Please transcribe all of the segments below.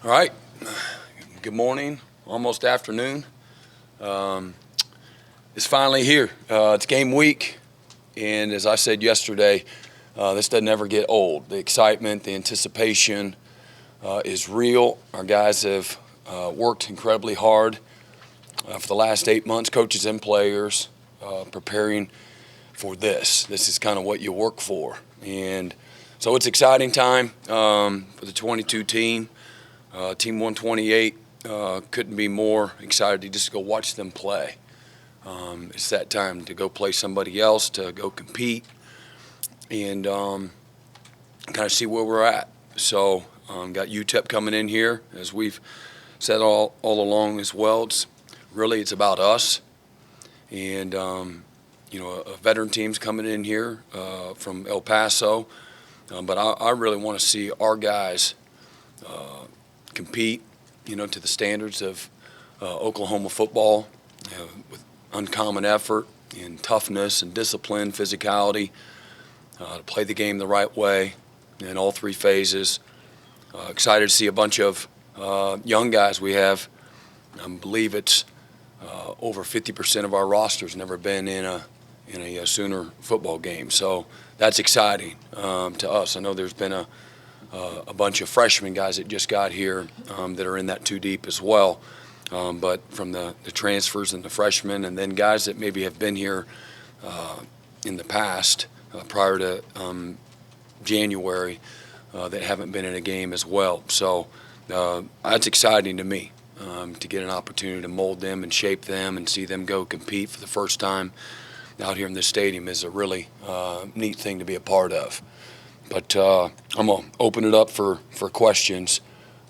All right. Good morning, almost afternoon. It's finally here. It's game week, and as I said yesterday, this doesn't ever get old. The excitement, the anticipation is real. Our guys have worked incredibly hard for the last 8 months, coaches and players, preparing for this. This is kind of what you work for. And so it's exciting time for the 22 team. Team 128 couldn't be more excited to just go watch them play. It's that time to go play somebody else, to go compete, and kind of see where we're at. So got UTEP coming in here, as we've said all along as well. It's about us, and a veteran team's coming in here from El Paso, but I really want to see our guys compete, to the standards of Oklahoma football, with uncommon effort and toughness and discipline, physicality, to play the game the right way in all three phases. Excited to see a bunch of young guys we have. I believe it's over 50% of our roster's never been in a Sooner football game, so that's exciting to us. I know there's been a bunch of freshman guys that just got here that are in that two deep as well. But from the transfers and the freshmen, and then guys that maybe have been here in the past prior to January that haven't been in a game as well. So that's exciting to me to get an opportunity to mold them and shape them and see them go compete for the first time out here in this stadium is a really neat thing to be a part of. But I'm going to open it up for questions.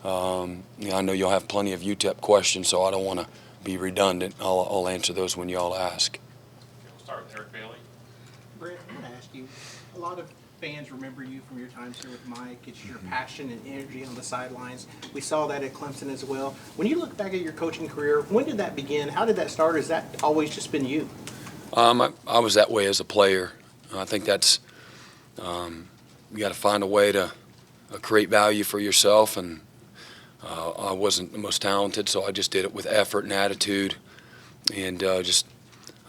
I know you'll have plenty of UTEP questions, so I don't want to be redundant. I'll answer those when y'all ask. We'll start with Eric Bailey. Brent, I'm going to ask you, a lot of fans remember you from your times here with Mike. It's your passion and energy on the sidelines. We saw that at Clemson as well. When you look back at your coaching career, when did that begin? How did that start? Has that always just been you? I was that way as a player. I think that's you got to find a way to create value for yourself, and I wasn't the most talented, so I just did it with effort and attitude, and just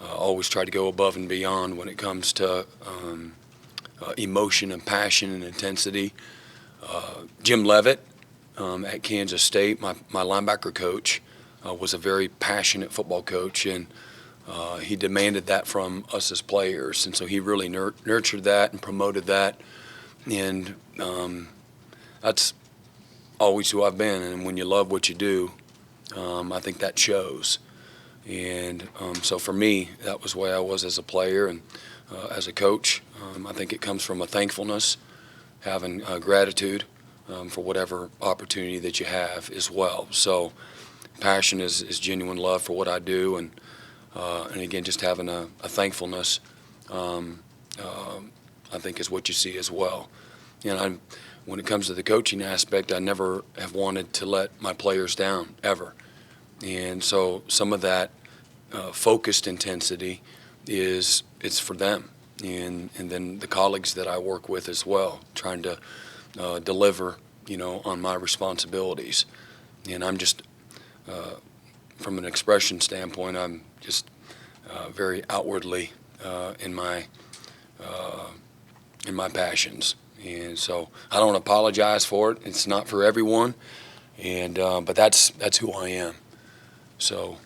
always try to go above and beyond when it comes to emotion and passion and intensity. Jim Levitt at Kansas State, my linebacker coach, was a very passionate football coach, and he demanded that from us as players, and so he really nurtured that and promoted that. And that's always who I've been. And when you love what you do, I think that shows. And so for me, that was the way I was as a player and as a coach. I think it comes from a thankfulness, having gratitude for whatever opportunity that you have as well. So passion is genuine love for what I do, and again, just having a thankfulness. I think is what you see as well. And when it comes to the coaching aspect, I never have wanted to let my players down, ever. And so some of that focused intensity it's for them. And then the colleagues that I work with as well, trying to deliver, on my responsibilities. And I'm just, from an expression standpoint, I'm just very outwardly in my passions, and so I don't apologize for it. It's not for everyone, and but that's who I am. So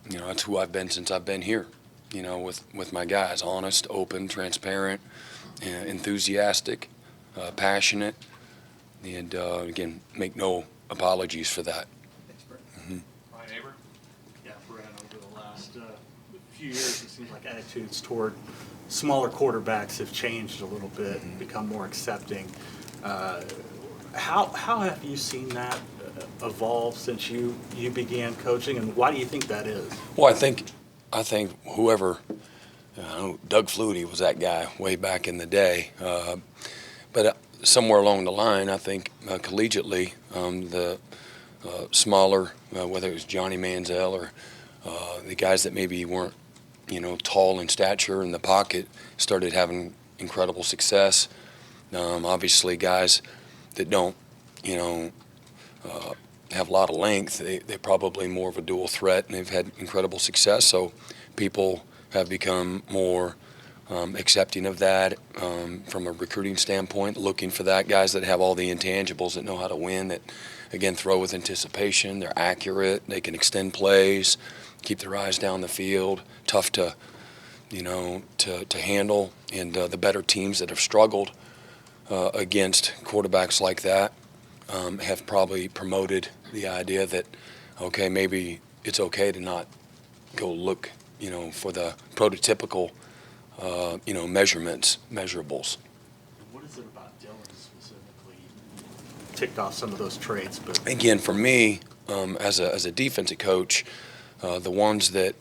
that's who I've been since I've been here. With my guys, honest, open, transparent, enthusiastic, passionate, and again, make no apologies for that. Thanks, Brent. Ryan Aber. Yeah, Brent, over the last few years, it seems like attitudes toward smaller quarterbacks have changed a little bit and become more accepting. How have you seen that evolve since you began coaching, and why do you think that is? Well, I think whoever, Doug Flutie was that guy way back in the day, but somewhere along the line, I think collegiately, the smaller, whether it was Johnny Manziel or the guys that maybe weren't, tall in stature in the pocket, started having incredible success. Obviously, guys that don't, have a lot of length. They're probably more of a dual threat, and they've had incredible success. So people have become more accepting of that from a recruiting standpoint, looking for that, guys that have all the intangibles, that know how to win, that, again, throw with anticipation. They're accurate. They can extend plays, keep their eyes down the field, tough to handle. And the better teams that have struggled against quarterbacks like that have probably promoted the idea that, okay, maybe it's okay to not go look, for the prototypical, measurables. What is it about Dylan specifically? Ticked off some of those traits, but Again, for me, as a defensive coach, the ones that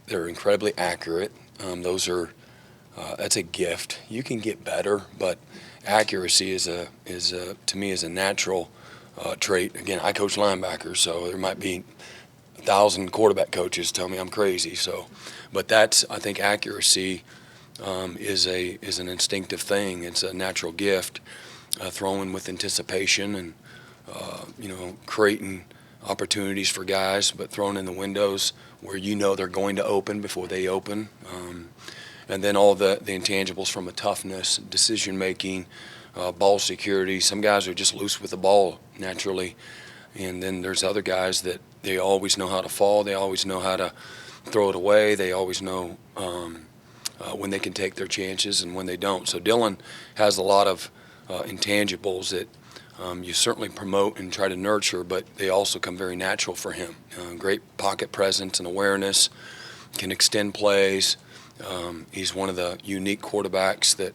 they're incredibly accurate. That's a gift. You can get better, but accuracy is to me is a natural trait. Again, I coach linebackers, so there might be 1,000 quarterback coaches tell me I'm crazy. So, but I think accuracy is an instinctive thing. It's a natural gift. Throwing with anticipation and creating opportunities for guys, but throwing in the windows where they're going to open before they open. And then all the intangibles from a toughness, decision making, ball security. Some guys are just loose with the ball naturally, and then there's other guys that they always know how to fall. They always know how to throw it away. They always know when they can take their chances and when they don't. So Dylan has a lot of intangibles that you certainly promote and try to nurture, but they also come very natural for him. Great pocket presence and awareness, can extend plays. He's one of the unique quarterbacks that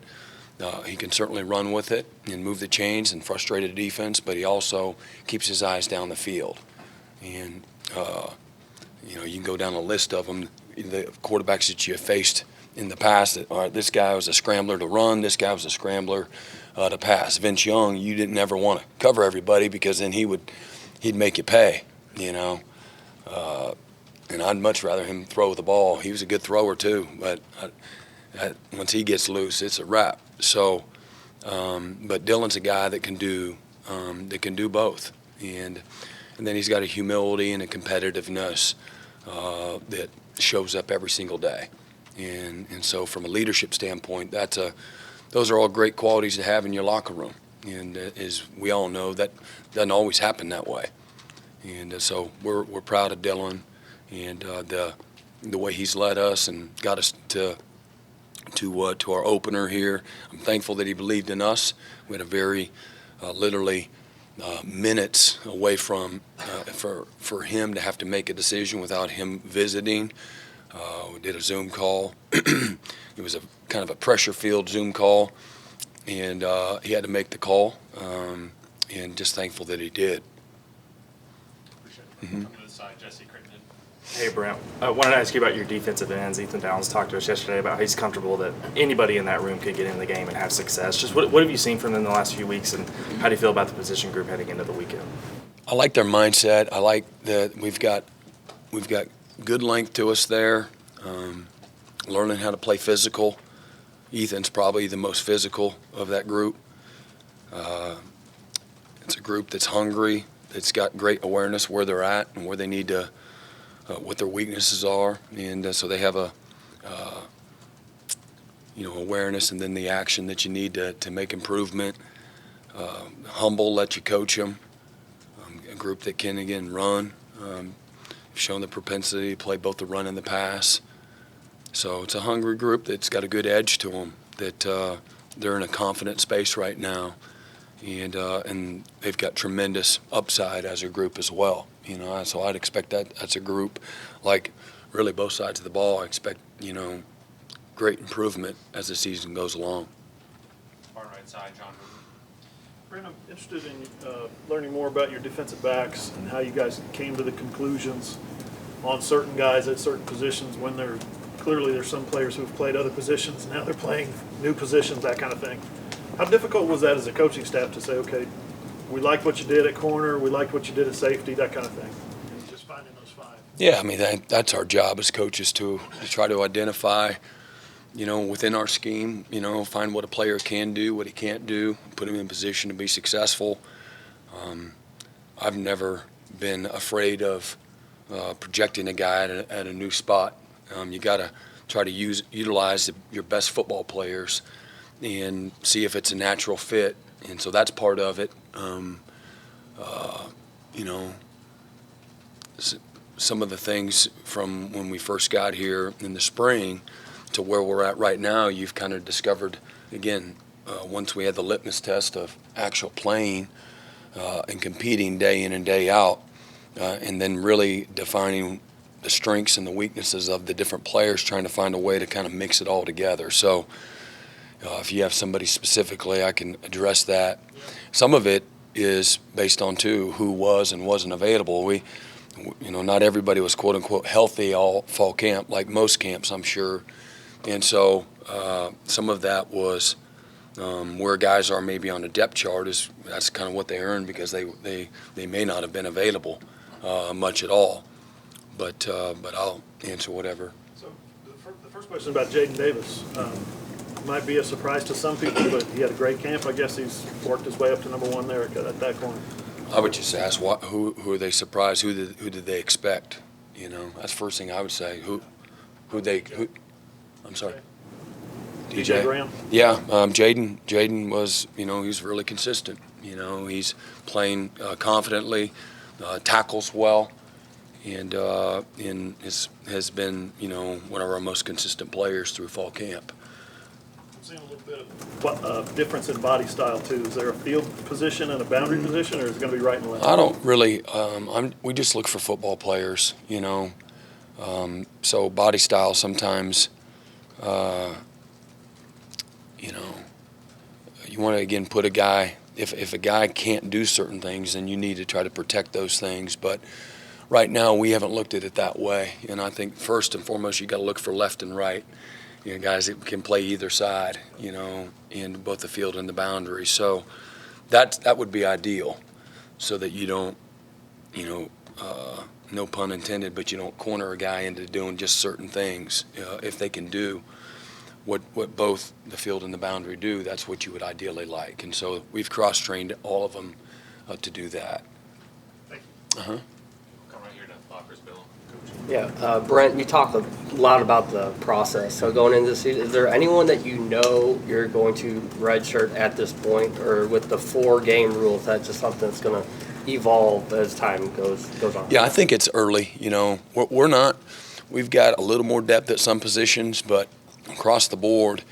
he can certainly run with it and move the chains and frustrate a defense, but he also keeps his eyes down the field. And, you can go down a list of them, the quarterbacks that you have faced in the past that, all right, this guy was a scrambler to run, this guy was a scrambler to pass. Vince Young, you didn't ever want to cover everybody because then he'd make you pay, and I'd much rather him throw the ball. He was a good thrower too, but once he gets loose, it's a wrap. So, but Dylan's a guy that can do both, and then he's got a humility and a competitiveness that shows up every single day, and so from a leadership standpoint, those are all great qualities to have in your locker room, and as we all know, that doesn't always happen that way, and so we're proud of Dylan. And the way he's led us and got us to our opener here. I'm thankful that he believed in us. We had a very literally minutes away from for him to have to make a decision without him visiting. We did a Zoom call. It was a kind of a pressure-filled Zoom call, and he had to make the call. And just thankful that he did. Appreciate it. Come to the side, Jesse Crittenden. Hey, Brent. I wanted to ask you about your defensive ends. Ethan Downs talked to us yesterday about how he's comfortable that anybody in that room could get in the game and have success. Just what have you seen from them in the last few weeks, and how do you feel about the position group heading into the weekend? I like their mindset. I like that we've got good length to us there. Learning how to play physical. Ethan's probably the most physical of that group. It's a group that's hungry. It's got great awareness where they're at and where they need to. What their weaknesses are, and so they have a awareness and then the action that you need to make improvement. Humble, let you coach them. A group that can again run, shown the propensity to play both the run and the pass. So it's a hungry group that's got a good edge to them. That they're in a confident space right now, and they've got tremendous upside as a group as well. So I'd expect that as a group, like really both sides of the ball, I expect, great improvement as the season goes along. Far right side, John Hoover. Brent, I'm interested in learning more about your defensive backs and how you guys came to the conclusions on certain guys at certain positions when there's some players who have played other positions and now they're playing new positions, that kind of thing. How difficult was that as a coaching staff to say, okay, we liked what you did at corner, we liked what you did at safety, that kind of thing? And just finding those five. Yeah, I mean, that's our job as coaches to try to identify, within our scheme, find what a player can do, what he can't do, put him in position to be successful. I've never been afraid of projecting a guy at a new spot. You got to try to utilize your best football players and see if it's a natural fit. And so that's part of it. You know, some of the things from when we first got here in the spring to where we're at right now, you've kind of discovered, again, once we had the litmus test of actual playing and competing day in and day out, and then really defining the strengths and the weaknesses of the different players, trying to find a way to kind of mix it all together. So if you have somebody specifically, I can address that. Some of it is based on, too, who was and wasn't available. Not everybody was, quote unquote, healthy all fall camp, like most camps, I'm sure. And so some of that was where guys are maybe on the depth chart that's kind of what they earned, because they may not have been available much at all. But I'll answer whatever. So the first question about Jaden Davis might be a surprise to some people, but he had a great camp. I guess he's worked his way up to number one there at that corner. I would just ask who are they surprised? Who did they expect? That's the first thing I would say. Who? I'm sorry. DJ Graham. Yeah, Jaden was, he's really consistent. He's playing confidently, tackles well, and has been, one of our most consistent players through fall camp. I'm seeing a little bit of difference in body style too. Is there a field position and a boundary position, or is it going to be right and left? I don't really. We just look for football players, So body style sometimes. You want to, again, put a guy, if a guy can't do certain things, then you need to try to protect those things. But right now we haven't looked at it that way. And I think first and foremost you got to look for left and right, guys that can play either side, in both the field and the boundary. So that would be ideal, so that you don't, no pun intended, but you don't corner a guy into doing just certain things. If they can do what both the field and the boundary do, that's what you would ideally like. And so we've cross-trained all of them to do that. Thank you. Uh-huh. Come right here to lockers, Bill. Yeah, Brent, you talked a lot about the process. So going into the season, is there anyone that you're going to redshirt at this point, or with the 4-game rule, is that just something that's going to evolve as time goes on? Yeah, I think it's early. We're not. We've got a little more depth at some positions, but across the board,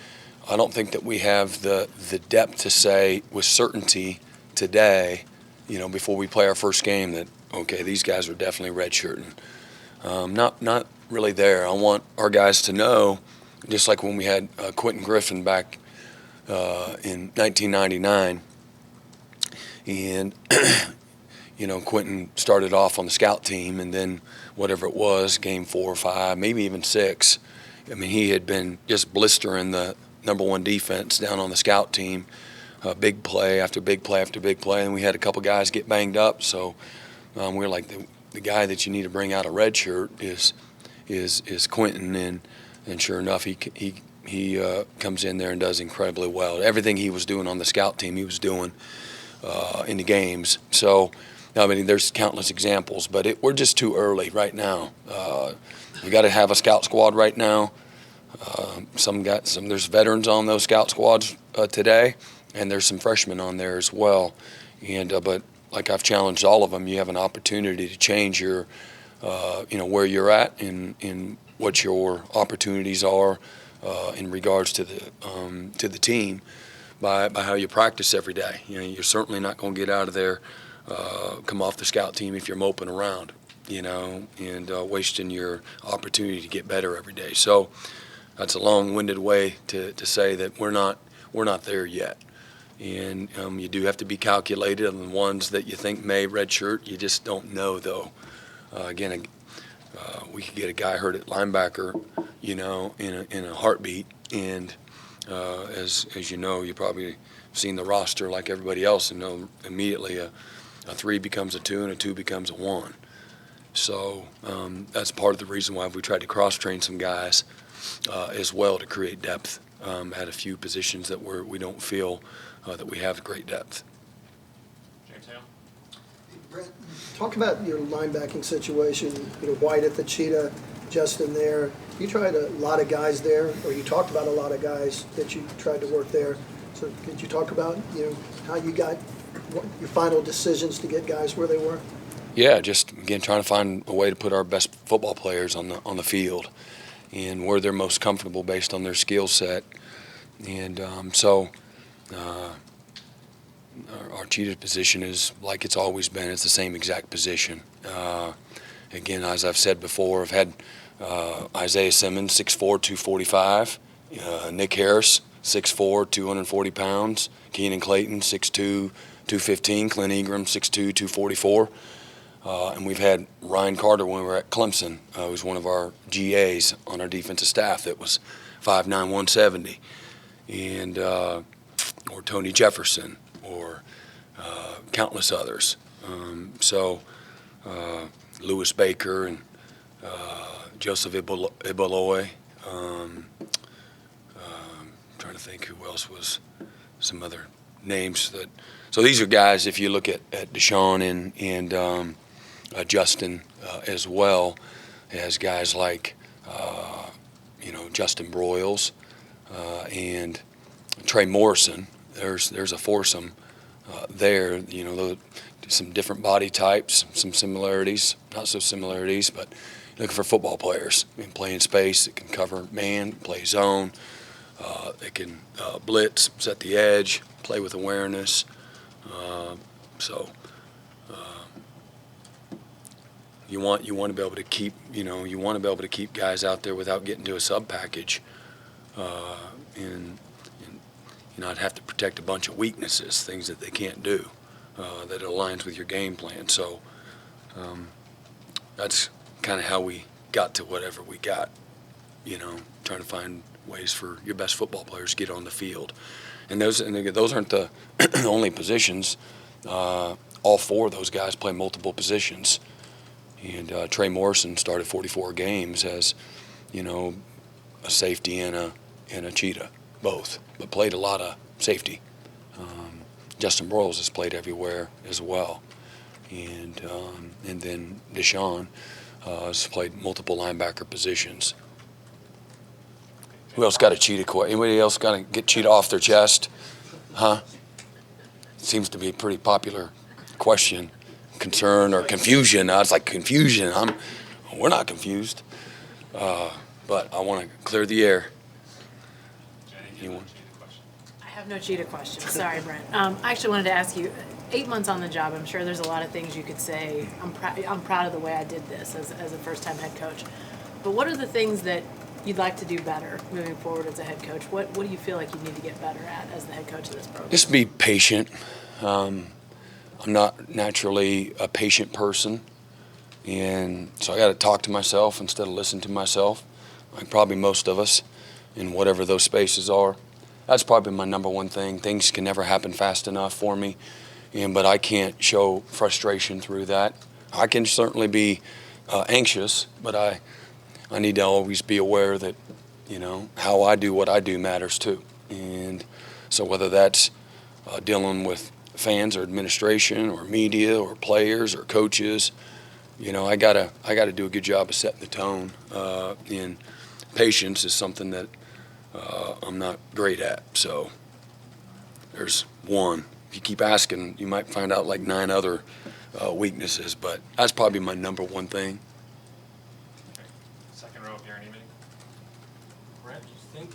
I don't think that we have the depth to say with certainty today, before we play our first game, that, okay, these guys are definitely redshirting. Not really there. I want our guys to know, just like when we had Quentin Griffin back in 1999, and Quentin started off on the scout team, and then whatever it was, game 4 or 5, maybe even 6, he had been just blistering the number 1 defense down on the scout team, big play after big play after big play, and we had a couple guys get banged up. So we were like, the guy that you need to bring out a red shirt is Quentin, and sure enough, he comes in there and does incredibly well. Everything he was doing on the scout team, he was doing in the games. So there's countless examples, but we're just too early right now. We got to have a scout squad right now. There's veterans on those scout squads today, and there's some freshmen on there as well. And but like I've challenged all of them, you have an opportunity to change your, where you're at and what your opportunities are in regards to the team by how you practice every day. You're certainly not going to get out of there, come off the scout team if you're moping around, and wasting your opportunity to get better every day. So that's a long-winded way to say that we're not there yet. And you do have to be calculated on the ones that you think may redshirt. You just don't know, though. Again, we could get a guy hurt at linebacker, in a heartbeat. And as you know, you probably seen the roster like everybody else and know immediately a 3 becomes a 2 and a 2 becomes a 1. So that's part of the reason why we tried to cross-train some guys as well to create depth at a few positions that we don't feel that we have great depth. James Hale. Brent, talk about your linebacking situation. White at the Cheetah, Justin there. You tried a lot of guys there, or you talked about a lot of guys that you tried to work there. So could you talk about how you got your final decisions to get guys where they were? Yeah, just again trying to find a way to put our best football players on the field, and where they're most comfortable based on their skill set. And our Cheetah position is like it's always been. It's the same exact position. Again, as I've said before, I've had Isaiah Simmons, 6'4", 245. Nick Harris, 6'4", 240 pounds. Keenan Clayton, 6'2", 215. Clint Ingram, 6'2", 244. And we've had Ryan Carter when we were at Clemson, who's one of our GAs on our defensive staff that was 5'9", 170. And or Tony Jefferson, or countless others. Lewis Baker and Joseph Ibaloy. Trying to think who else was some other names that. So these are guys. If you look at Deshaun and Justin as well, as guys like Justin Broyles and Trey Morrison. There's a foursome there. Some different body types, some similarities, not so similarities, but looking for football players. Play in space, that can cover man, play zone. They can blitz, set the edge, play with awareness. You want to be able to keep guys out there without getting to a sub package, and not have to protect a bunch of weaknesses, things that they can't do, that aligns with your game plan. So that's kind of how we got to whatever we got. Trying to find ways for your best football players to get on the field, and those aren't the only positions. All four of those guys play multiple positions, and Trey Morrison started 44 games as, a safety and a Cheetah, both, but played a lot of safety. Justin Broyles has played everywhere as well, and then Deshaun has played multiple linebacker positions. Who else got a Cheetah question? Anybody else got to get Cheetah off their chest? Huh? Seems to be a pretty popular question, concern, or confusion. Now it's like confusion. We're not confused, but I want to clear the air. Anyone? I have no Cheetah question. Sorry, Brent. I actually wanted to ask you, 8 months on the job, I'm sure there's a lot of things you could say. I'm proud of the way I did this as a first-time head coach. But what are the things that you'd like to do better moving forward as a head coach? What do you feel like you need to get better at as the head coach of this program? Just be patient. I'm not naturally a patient person, and so I got to talk to myself instead of listen to myself, like probably most of us in whatever those spaces are. That's probably my number one thing. Things can never happen fast enough for me, but I can't show frustration through that. I can certainly be anxious, but I need to always be aware that, how I do what I do matters too. And so whether that's dealing with fans or administration or media or players or coaches, I gotta do a good job of setting the tone. And patience is something that I'm not great at. So there's one. If you keep asking, you might find out like 9 other weaknesses, but that's probably my number one thing. Second row, if you're anything. Brent, do you think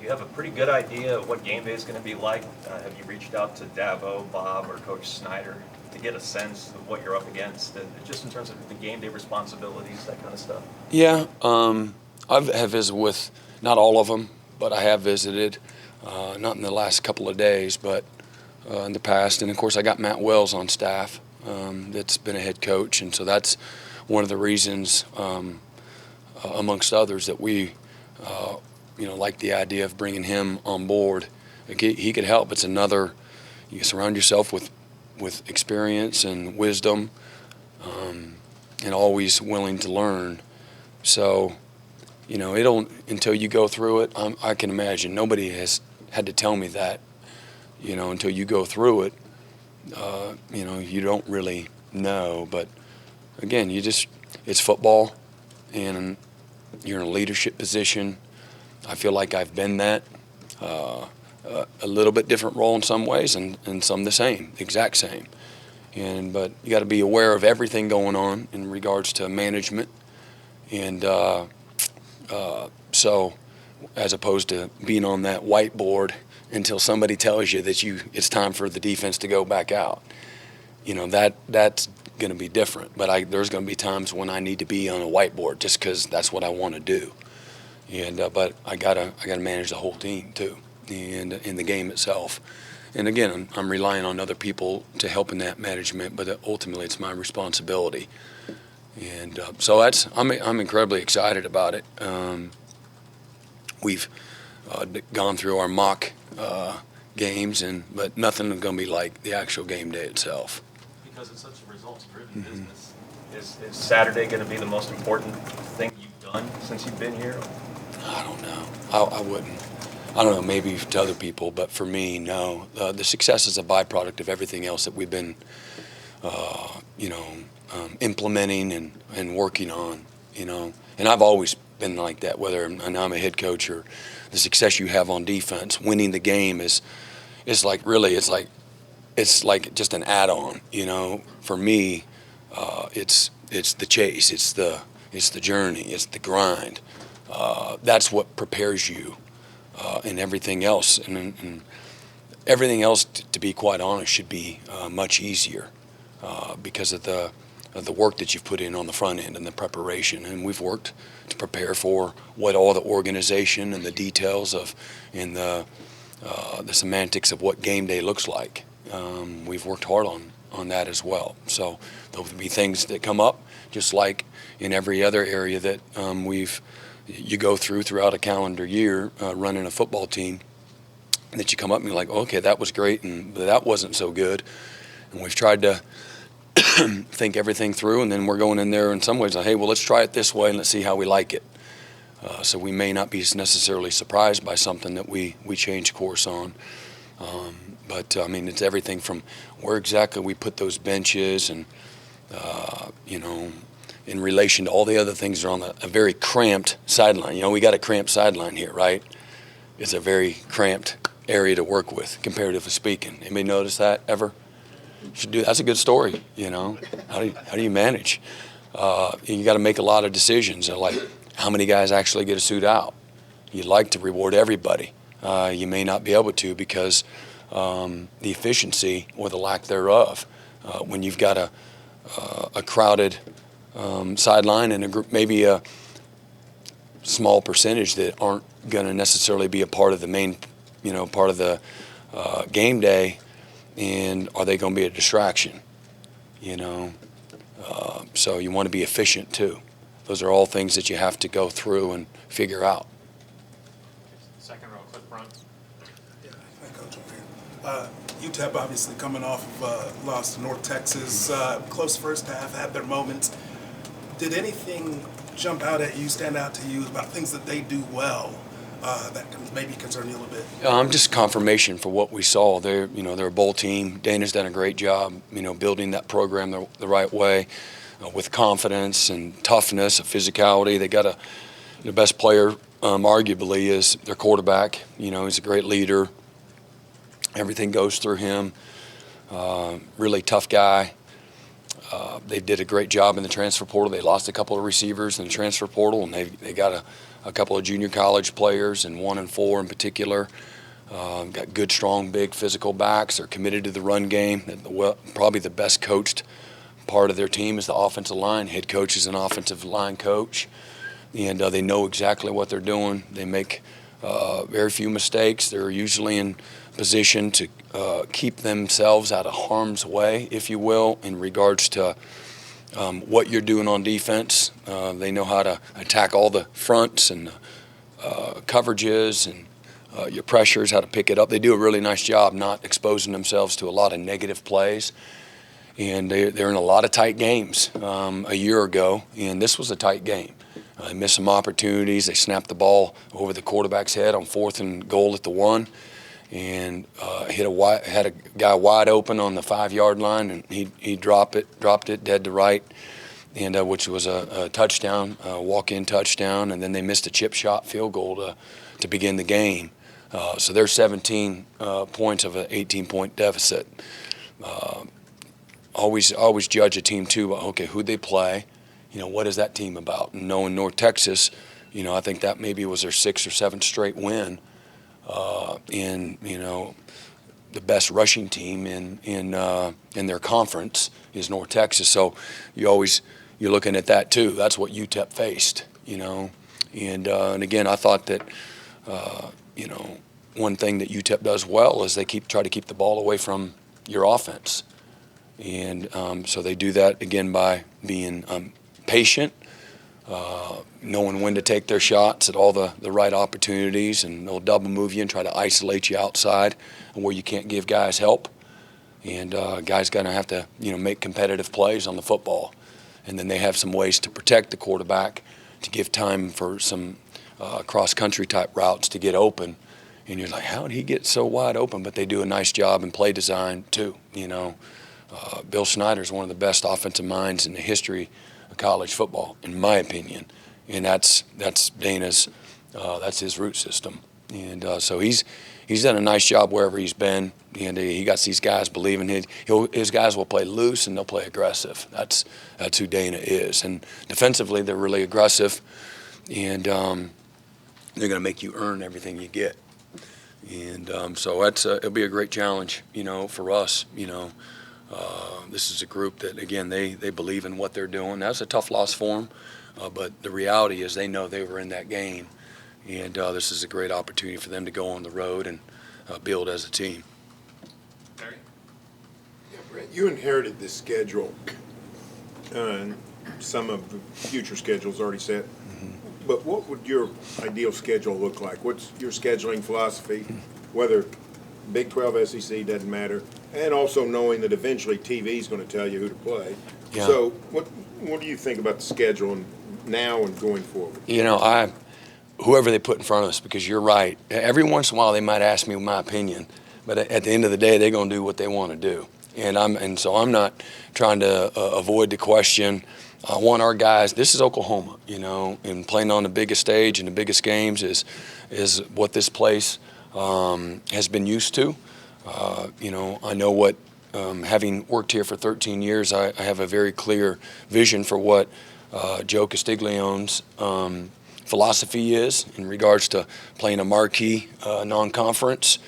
you have a pretty good idea of what game day is going to be like? Have you reached out to Dabo, Bob, or Coach Snyder to get a sense of what you're up against, just in terms of the game day responsibilities, that kind of stuff? Yeah, I have visited with not all of them, but I have visited, not in the last couple of days, but in the past. And of course, I got Matt Wells on staff, that's been a head coach, and so that's one of the reasons, amongst others, that we, like the idea of bringing him on board. He could help. It's another. You surround yourself with experience and wisdom, and always willing to learn. So, until you go through it, I can imagine nobody has had to tell me that, until you go through it, you don't really No, but again, it's football, and you're in a leadership position. I feel like I've been that. A little bit different role in some ways, and some the same, exact same. But you got to be aware of everything going on in regards to management, and so as opposed to being on that whiteboard until somebody tells you that it's time for the defense to go back out. That's going to be different. But there's going to be times when I need to be on a whiteboard just because that's what I want to do. But I gotta manage the whole team too, and in the game itself. And again, I'm relying on other people to help in that management, but ultimately it's my responsibility. And so I'm incredibly excited about it. We've gone through our mock games, but nothing is going to be like the actual game day itself. Because it's such a results-driven business, is Saturday going to be the most important thing you've done since you've been here? I don't know. I wouldn't. I don't know, maybe to other people, but for me, no. The success is a byproduct of everything else that we've been, implementing and working on, And I've always been like that, whether I'm a head coach or the success you have on defense. Winning the game it's like just an add-on, For me, it's the chase, it's the journey, it's the grind. That's what prepares you. And everything else, and everything else, to be quite honest, should be much easier because of the work that you've put in on the front end and the preparation. And we've worked to prepare for what all the organization and the details and the semantics of what game day looks like. We've worked hard on that as well. So there'll be things that come up, just like in every other area that you go throughout a calendar year running a football team, and that you come up and you're like, okay, that was great, and that wasn't so good. And we've tried to think everything through, and then we're going in there in some ways like, hey, well, let's try it this way and let's see how we like it. So we may not be necessarily surprised by something that we change course on. But it's everything from where exactly we put those benches and, in relation to all the other things that are on a very cramped sideline. We got a cramped sideline here, right? It's a very cramped area to work with, comparatively speaking. Anybody notice that ever? That's a good story, How do you manage? You got to make a lot of decisions, like how many guys actually get a suit out. You'd like to reward everybody. You may not be able to because the efficiency or the lack thereof. When you've got a crowded sideline and a group, maybe a small percentage that aren't going to necessarily be a part of the main, part of the game day, and are they going to be a distraction? So you want to be efficient too. Those are all things that you have to go through and figure out. Second row, Cliff Brunt. Yeah, hi, Coach. UTEP obviously coming off of a loss to North Texas. Close first half, had their moments. Did anything jump out at you, stand out to you about things that they do well that can maybe concern you a little bit? Just confirmation for what we saw. They're a bowl team. Dana's done a great job, building that program the right way with confidence and toughness, physicality. They got the best player, arguably, is their quarterback. He's a great leader. Everything goes through him. Really tough guy. They did a great job in the transfer portal. They lost a couple of receivers in the transfer portal, and they got a couple of junior college players, and 1 and 4 in particular. Got good, strong, big physical backs. They're committed to the run game. Probably the best coached part of their team is the offensive line. Head coach is an offensive line coach, and they know exactly what they're doing. They make very few mistakes. They're usually in position to keep themselves out of harm's way, if you will, in regards to what you're doing on defense. They know how to attack all the fronts and coverages and your pressures, how to pick it up. They do a really nice job not exposing themselves to a lot of negative plays. And they're in a lot of tight games a year ago, and this was a tight game. They missed some opportunities. They snapped the ball over the quarterback's head on 4th and goal at the 1. and had a guy wide open on the 5-yard line, and he dropped it dead to right, and which was a touchdown, walk-in touchdown, and then they missed a chip shot field goal to begin the game. So there's 17 points of an 18-point deficit. Always judge a team too. Okay, who they play, what is that team about? And knowing North Texas, I think that maybe was their 6th or 7th straight win. In the best rushing team in their conference is North Texas. So you're looking at that too. That's what UTEP faced, And again, I thought that one thing that UTEP does well is they try to keep the ball away from your offense. And so they do that, again, by being patient, knowing when to take their shots at all the right opportunities, and they'll double move you and try to isolate you outside and where you can't give guys help. And guys going to have to, make competitive plays on the football. And then they have some ways to protect the quarterback, to give time for some cross-country type routes to get open. And you're like, how did he get so wide open? But they do a nice job in play design too, Bill Snyder is one of the best offensive minds in the history of college football, in my opinion, and that's Dana's, that's his root system, and so he's done a nice job wherever he's been, and he got these guys believing his guys will play loose and they'll play aggressive. That's who Dana is, and defensively they're really aggressive, and they're going to make you earn everything you get, and so it'll be a great challenge, for us, This is a group that, again, they believe in what they're doing. That's a tough loss for them, but the reality is they know they were in that game, and this is a great opportunity for them to go on the road and build as a team. Barry? Yeah, Brent, you inherited this schedule, and some of the future schedules already set. But what would your ideal schedule look like? What's your scheduling philosophy? Whether Big 12, SEC, doesn't matter. And also knowing that eventually TV is going to tell you who to play. Yeah. So what do you think about the schedule now and going forward? Whoever they put in front of us, because you're right. Every once in a while they might ask me my opinion, but at the end of the day they're going to do what they want to do. And so I'm not trying to avoid the question. I want our guys. This is Oklahoma, and playing on the biggest stage and the biggest games is what this place has been used to. I know what, having worked here for 13 years, I have a very clear vision for what Joe Castiglione's philosophy is in regards to playing a marquee non-conference,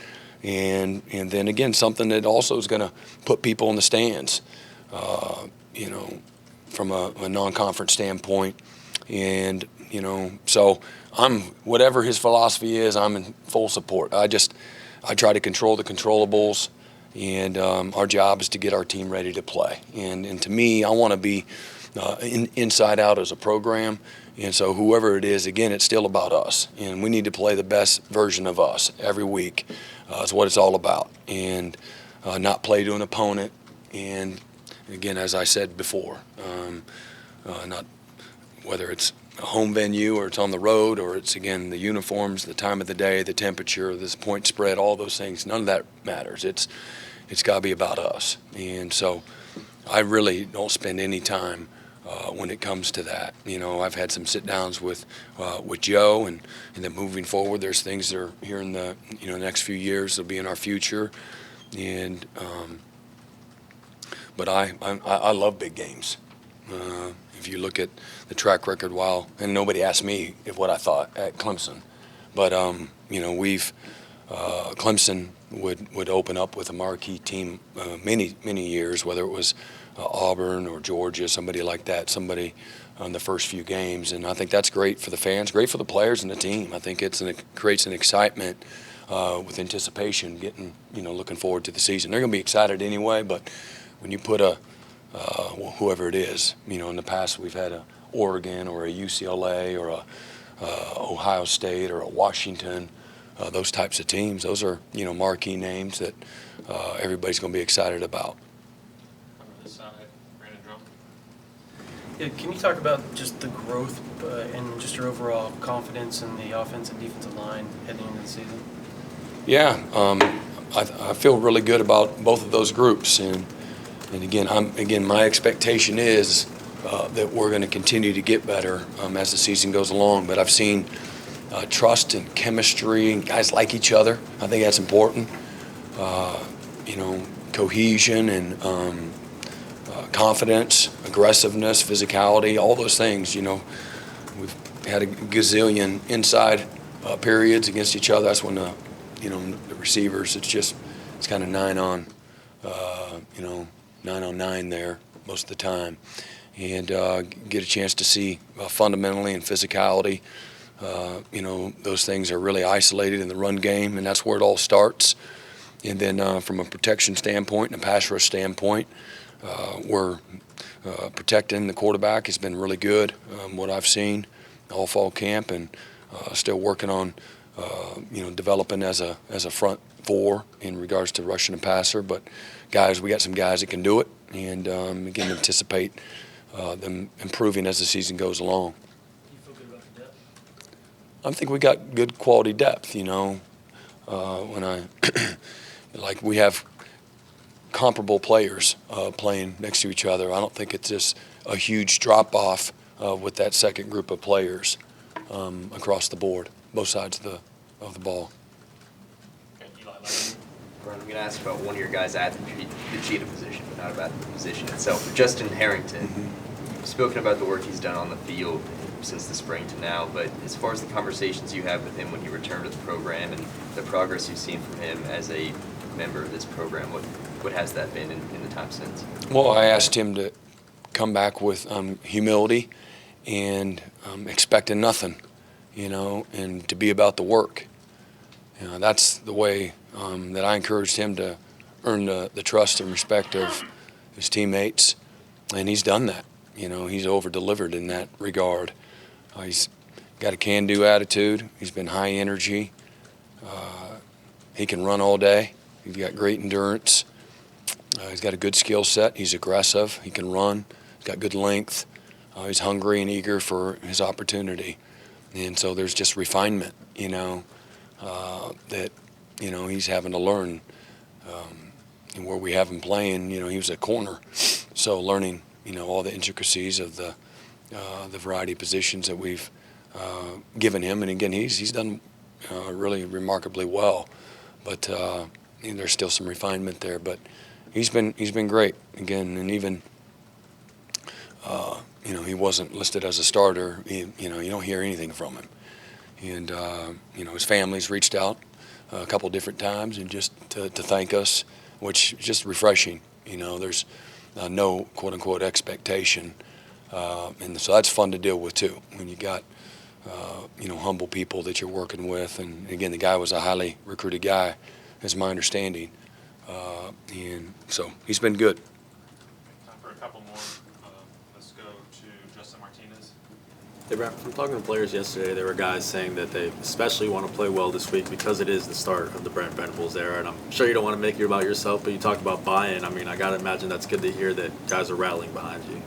and then again something that also is going to put people in the stands, from a non-conference standpoint, and so whatever his philosophy is, I'm in full support. I try to control the controllables, and our job is to get our team ready to play. And to me, I want to be inside out as a program. And so whoever it is, again, it's still about us. And we need to play the best version of us every week. That's what it's all about. And not play to an opponent. And again, as I said before, not whether it's a home venue or it's on the road or it's, again, the uniforms, the time of the day, the temperature, this point spread, all those things, none of that matters. It's got to be about us. And so I really don't spend any time when it comes to that. I've had some sit downs with Joe, and then moving forward, there's things that are here in the next few years that'll be in our future. And but I love big games. If you look at the track record, and nobody asked me what I thought at Clemson, but Clemson would open up with a marquee team many years, whether it was Auburn or Georgia, somebody like that, somebody on the first few games, and I think that's great for the fans, great for the players and the team. I think it creates an excitement with anticipation, getting looking forward to the season. They're going to be excited anyway, but when you put whoever it is, in the past we've had a Oregon or a UCLA or a Ohio State or a Washington, those types of teams. Those are marquee names that everybody's going to be excited about. Over this side, Brandon Drum. Yeah, can you talk about just the growth and just your overall confidence in the offense and defensive line heading into the season? Yeah, I feel really good about both of those groups, and again, my expectation is that we're going to continue to get better as the season goes along. But I've seen trust and chemistry, and guys like each other. I think that's important. Cohesion and confidence, aggressiveness, physicality, all those things. We've had a gazillion inside periods against each other. That's when the receivers, it's kind of 9 on 9 there most of the time, and get a chance to see fundamentally and physicality. Those things are really isolated in the run game, and that's where it all starts. And then from a protection standpoint and a pass rush standpoint, we're protecting the quarterback has been really good, what I've seen all fall camp, and still working on developing as a front four in regards to rushing and passer. But we got some guys that can do it, and again, anticipate them improving as the season goes along. You feel good about the depth? I think we got good quality depth. We have comparable players playing next to each other. I don't think it's just a huge drop off with that second group of players across the board, both sides of the ball. Brian, I'm going to ask about one of your guys at the cheetah position, but not about the position itself. Justin Harrington, you've spoken about the work he's done on the field since the spring to now, but as far as the conversations you had with him when he returned to the program and the progress you've seen from him as a member of this program, what has that been in the time since? Well, I asked him to come back with humility and expecting nothing, and to be about the work. That's the way that I encouraged him to earn the trust and respect of his teammates, and he's done that. He's over-delivered in that regard. He's got a can-do attitude. He's been high energy. He can run all day. He's got great endurance. He's got a good skill set. He's aggressive. He can run. He's got good length. He's hungry and eager for his opportunity. And so there's just refinement, that, he's having to learn. And where we have him playing, he was a corner. So learning, all the intricacies of the variety of positions that we've given him. And again, he's done really remarkably well. But there's still some refinement there. But he's been great again, and even he wasn't listed as a starter. You don't hear anything from him, and his family's reached out a couple different times and just to thank us, which is just refreshing. There's no quote unquote expectation, and so that's fun to deal with too when you got humble people that you're working with. And again, the guy was a highly recruited guy, is my understanding. And so he's been good. Time for a couple more. Let's go to Justin Martinez. Hey, Brent, from talking to players yesterday, there were guys saying that they especially want to play well this week because it is the start of the Brent Venables era. And I'm sure you don't want to make it about yourself, but you talked about buy-in. I mean, I got to imagine that's good to hear that guys are rallying behind you.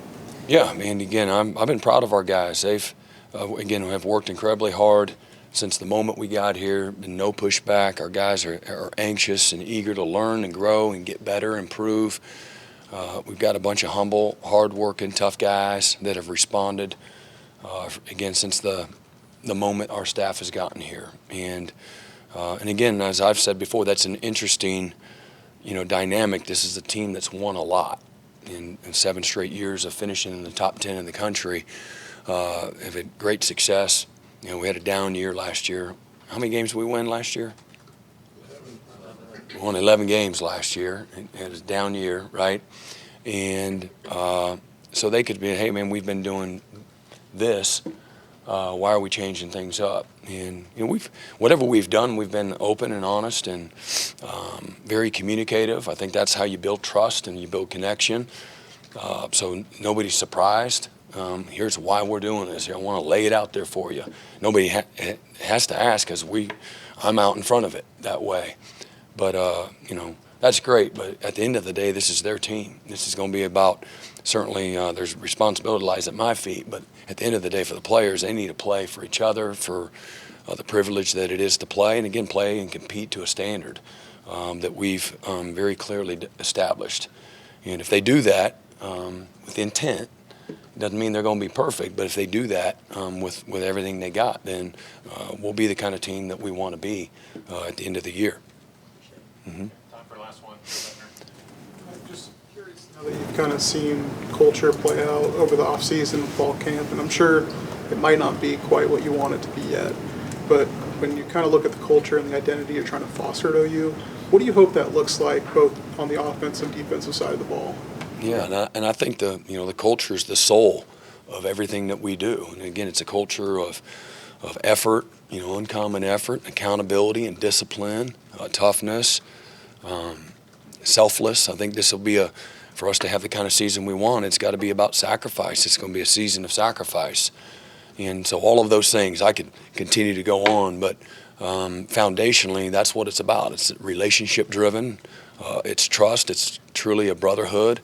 Yeah, and again, I've been proud of our guys. They've, have worked incredibly hard since the moment we got here. Been no pushback. Our guys are anxious and eager to learn and grow and get better, improve. We've got a bunch of humble, hard-working, tough guys that have responded, again, since the moment our staff has gotten here. And again, as I've said before, that's an interesting, dynamic. This is a team that's won a lot in 7 straight years of finishing in the top 10 in the country. Have had great success. We had a down year last year. How many games did we win last year? We won 11 games last year. It was a down year, right? And so they could be, hey, man, we've been doing this. Why are we changing things up? And whatever we've done, we've been open and honest and very communicative. I think that's how you build trust and you build connection. So nobody's surprised. Here's why we're doing this. I want to lay it out there for you. Nobody has to ask because I'm out in front of it that way. But, that's great. But at the end of the day, this is their team. This is going to be about, certainly there's responsibility lies at my feet. But at the end of the day, for the players, they need to play for each other, for the privilege that it is to play, and again, play and compete to a standard that we've very clearly established. And if they do that with intent, it doesn't mean they're going to be perfect, but if they do that with everything they got, then we'll be the kind of team that we want to be at the end of the year. Time for last one. I'm just curious now that you've kind of seen culture play out over the offseason and fall camp, and I'm sure it might not be quite what you want it to be yet, but when you kind of look at the culture and the identity you're trying to foster at OU, what do you hope that looks like both on the offensive and defensive side of the ball? Yeah, and I think the culture is the soul of everything that we do. And again, it's a culture of effort, uncommon effort, accountability and discipline, toughness, selfless. I think this will be for us to have the kind of season we want, it's got to be about sacrifice. It's going to be a season of sacrifice. And so all of those things, I could continue to go on, but foundationally, that's what it's about. It's relationship driven. It's trust. It's truly a brotherhood.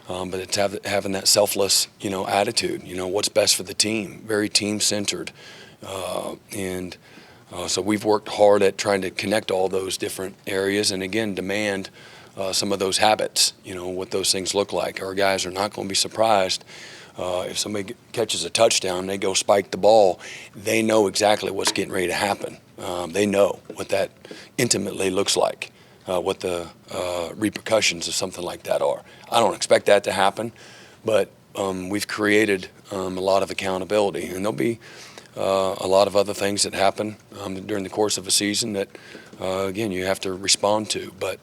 But it's having that selfless, attitude. What's best for the team. Very team-centered, and so we've worked hard at trying to connect all those different areas, and again, demand some of those habits. What those things look like. Our guys are not going to be surprised if somebody catches a touchdown, they go spike the ball. They know exactly what's getting ready to happen. They know what that intimately looks like. What the repercussions of something like that are. I don't expect that to happen, but we've created a lot of accountability, and there'll be a lot of other things that happen during the course of a season that, again, you have to respond to. But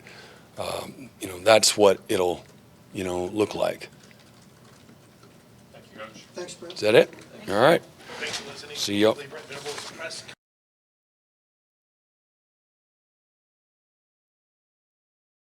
that's what it'll, look like. Thank you, Coach. Thanks, Brent. Is that it? All right. Thanks for listening. See you. Brent Venables, press